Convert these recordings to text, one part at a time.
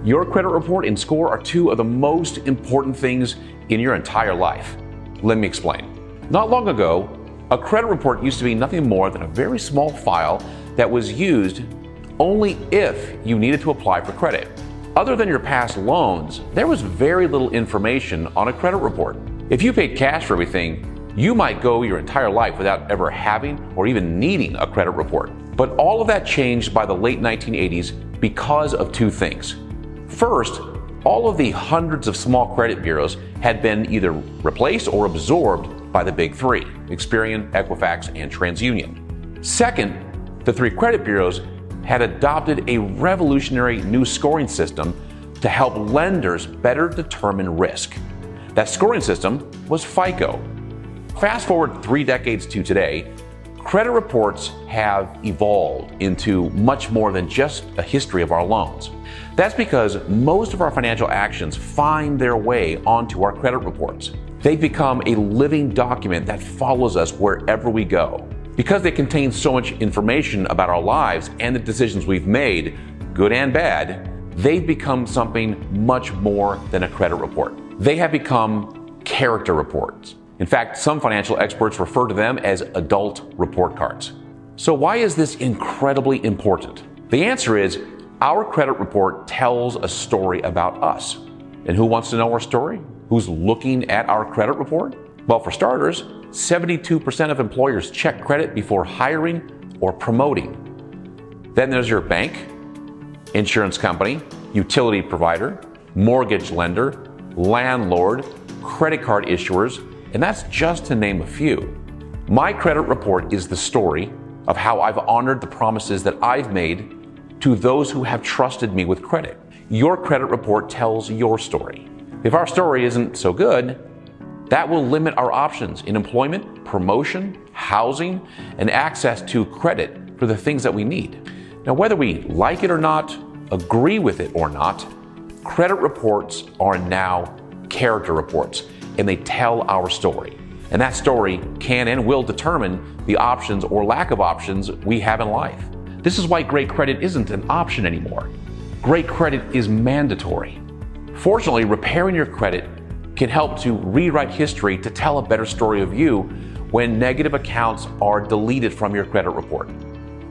Your credit report and score are two of the most important things in your entire life. Let me explain. Not long ago, a credit report used to be nothing more than a very small file that was used only if you needed to apply for credit. Other than your past loans, there was very little information on a credit report. If you paid cash for everything, you might go your entire life without ever having or even needing a credit report. But all of that changed by the late 1980s because of two things. First, all of the hundreds of small credit bureaus had been either replaced or absorbed by the big three, Experian, Equifax, and TransUnion. Second, the three credit bureaus had adopted a revolutionary new scoring system to help lenders better determine risk. That scoring system was FICO. Fast forward 3 decades to today, credit reports have evolved into much more than just a history of our loans. That's because most of our financial actions find their way onto our credit reports. They've become a living document that follows us wherever we go. Because they contain so much information about our lives and the decisions we've made, good and bad, they've become something much more than a credit report. They have become character reports. In fact, some financial experts refer to them as adult report cards. So why is this incredibly important? The answer is our credit report tells a story about us. And who wants to know our story? Who's looking at our credit report? Well, for starters, 72% of employers check credit before hiring or promoting. Then there's your bank, insurance company, utility provider, mortgage lender, landlord, credit card issuers, and that's just to name a few. My credit report is the story of how I've honored the promises that I've made to those who have trusted me with credit. Your credit report tells your story. If our story isn't so good, that will limit our options in employment, promotion, housing, and access to credit for the things that we need. Now, whether we like it or not, agree with it or not, credit reports are now character reports, and they tell our story. And that story can and will determine the options or lack of options we have in life. This is why great credit isn't an option anymore. Great credit is mandatory. Fortunately, repairing your credit can help to rewrite history to tell a better story of you when negative accounts are deleted from your credit report.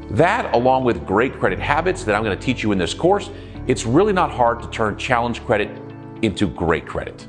That, along with great credit habits that I'm going to teach you in this course, it's really not hard to turn challenge credit into great credit.